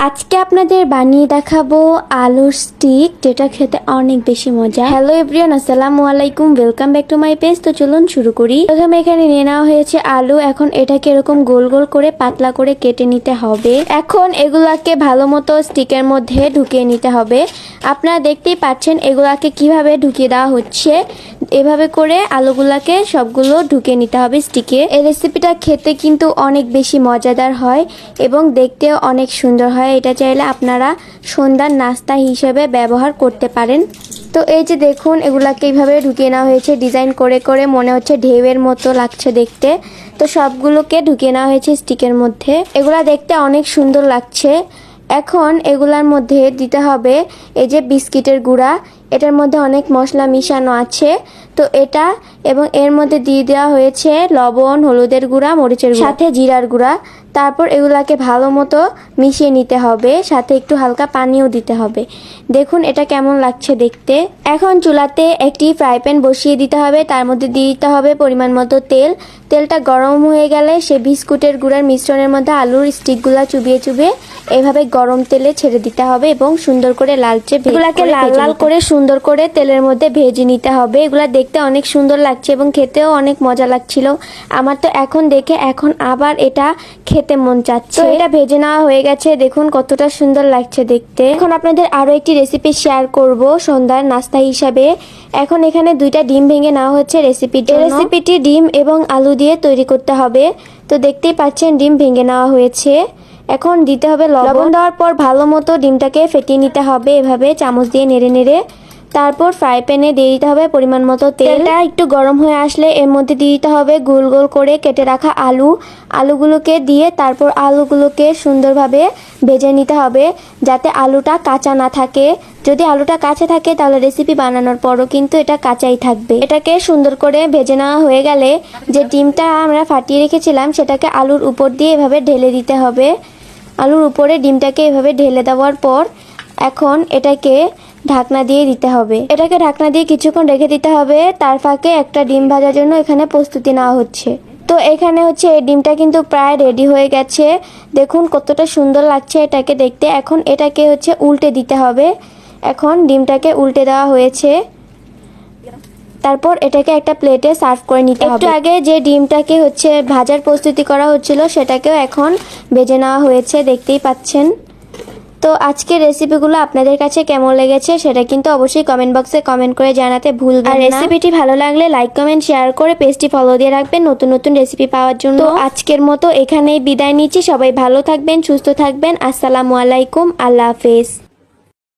আজকে আপনাদের বানিয়ে দেখাবো আলুর স্টিক, যেটা খেতে অনেক বেশি মজা। হ্যালো এভরিওয়ান, আসসালামু আলাইকুম, welcome back to my page. তো চলুন শুরু করি। প্রথমে এখানে নিয়ে নেওয়া হয়েছে আলু। এখন এটাকে এরকম গোল গোল করে পাতলা করে কেটে নিতে হবে। এখন এগুলাকে ভালো মতো স্টিকের মধ্যে ঢুকিয়ে নিতে হবে। আপনারা দেখতেই পাচ্ছেন এগুলাকে কিভাবে ঢুকিয়ে দেওয়া হচ্ছে। এভাবে করে আলুগুলাকে সবগুলো ঢুকিয়ে নিতে হবে স্টিকে। এই রেসিপিটা খেতে কিন্তু অনেক বেশি মজাদার হয় এবং দেখতেও অনেক সুন্দর হয়। এটা চাইলে আপনারা সন্ধ্যার নাস্তা হিসেবে ব্যবহার করতে পারেন। তো এই যে দেখুন, এগুলাকে এইভাবে ঢুকিয়ে নেওয়া হয়েছে ডিজাইন করে করে, মনে হচ্ছে ঢেউয়ের মতো লাগছে দেখতে। তো সবগুলোকে ঢুকিয়ে নেওয়া হয়েছে স্টিকের মধ্যে। এগুলা দেখতে অনেক সুন্দর লাগছে। এখন এগুলার মধ্যে দিতে হবে এই যে বিস্কিটের গুঁড়া। এটার মধ্যে অনেক মশলা মিশানো আছে। তো এটা এবং এর মধ্যে দিয়ে দেওয়া হয়েছে লবণ, হলুদের গুঁড়া, মরিচের গুঁড়া, সাথে জিরার গুঁড়া। তারপর এগুলাকে ভালো মতো মিশিয়ে নিতে হবে, সাথে একটু হালকা পানিও দিতে হবে। দেখুন এটা কেমন লাগছে দেখতে। এখন চুলাতে একটি ফ্রাই প্যান বসিয়ে দিতে হবে। তার মধ্যে দিয়ে দিতে হবে পরিমাণ মতো তেল। তেলটা গরম হয়ে গেলে সে বিস্কুটের গুঁড়ার মিশ্রণের মধ্যে আলুর স্টিকগুলা চুবিয়ে চুবিয়ে এইভাবে গরম তেলে ছেড়ে দিতে হবে এবং সুন্দর করে লালচে এগুলাকে লাল লাল করে সুন্দর করে তেলের মধ্যে ভেজে নিতে হবে। এগুলা দেখতে অনেক সুন্দর লাগছে এবং খেতেও অনেক মজা লাগছিল। আমার তো এখন দেখে এখন আবার এটা খেতে মন চাচ্ছে। তো এটা ভেজে নেওয়া হয়ে গেছে, দেখুন কতটা সুন্দর লাগছে দেখতে। এখন আপনাদের আরো একটি রেসিপি শেয়ার করব সন্ধ্যার নাস্তা হিসাবে। এখন এখানে 2টা ডিম ভেঙে নেওয়া হচ্ছে রেসিপির জন্য। রেসিপিটি ডিম এবং আলু দিয়ে তৈরি করতে হবে। তো দেখতেই পাচ্ছেন ডিম ভেঙে নেওয়া হয়েছে। এখন দিতে হবে লবণ। দেওয়ার পর ভালো মতো ডিমটাকে ফেটিয়ে নিতে হবে এভাবে চামচ দিয়ে নেড়ে নেড়ে। তারপর ফ্রাই প্যানে দিয়ে দিতে হবে পরিমাণ মতো তেল। তেলটা একটু গরম হয়ে আসলে এর মধ্যে দিয়ে দিতে হবে গোল গোল করে কেটে রাখা আলুগুলোকে দিয়ে তারপর আলুগুলোকে সুন্দরভাবে ভেজে নিতে হবে যাতে আলুটা কাঁচা না থাকে। যদি আলুটা কাঁচা থাকে তাহলে রেসিপি বানানোর পরও কিন্তু এটা কাঁচাই থাকবে। এটাকে সুন্দর করে ভেজে নেওয়া হয়ে গেলে যে ডিমটা আমরা ফাটিয়ে রেখেছিলাম সেটাকে আলুর উপর দিয়ে এভাবে ঢেলে দিতে হবে। আলুর উপরে ডিমটাকে এভাবে ঢেলে দেওয়ার পর এখন এটাকে ঢাকনা দিয়ে দিতে হবে। এটাকে ঢাকনা দিয়ে কিছুক্ষণ রেখে দিতে হবে। তার ফাঁকে একটা ডিম ভাজার জন্য এখানে প্রস্তুতি নেওয়া হচ্ছে। তো এখানে হচ্ছে এই ডিমটা কিন্তু প্রায় রেডি হয়ে গেছে। দেখুন কতটা সুন্দর লাগছে এটাকে দেখতে। এখন এটাকে হচ্ছে উল্টে দিতে হবে। এখন ডিমটাকে উল্টে দেওয়া হয়েছে। তারপর এটাকে একটা প্লেটে সার্ভ করে নিতে হবে। একটু আগে যে ডিমটাকে হচ্ছে ভাজার প্রস্তুতি করা হচ্ছিল সেটাকেও এখন ভেজে নেওয়া হয়েছে, দেখতেই পাচ্ছেন। তো আজকের রেসিপিগুলো আপনাদের কাছে কেমন লেগেছে সেটা কিন্তু অবশ্যই কমেন্ট বক্সে কমেন্ট করে জানাতে ভুলবেন না। আর রেসিপিটি ভালো লাগলে লাইক কমেন্ট শেয়ার করে পেজটি ফলো দিয়ে রাখবেন নতুন নতুন রেসিপি পাওয়ার জন্য। তো আজকের মতো এখানেই বিদায় নিচ্ছি। সবাই ভালো থাকবেন, সুস্থ থাকবেন। আসসালামু আলাইকুম, আল্লাহ হাফেজ।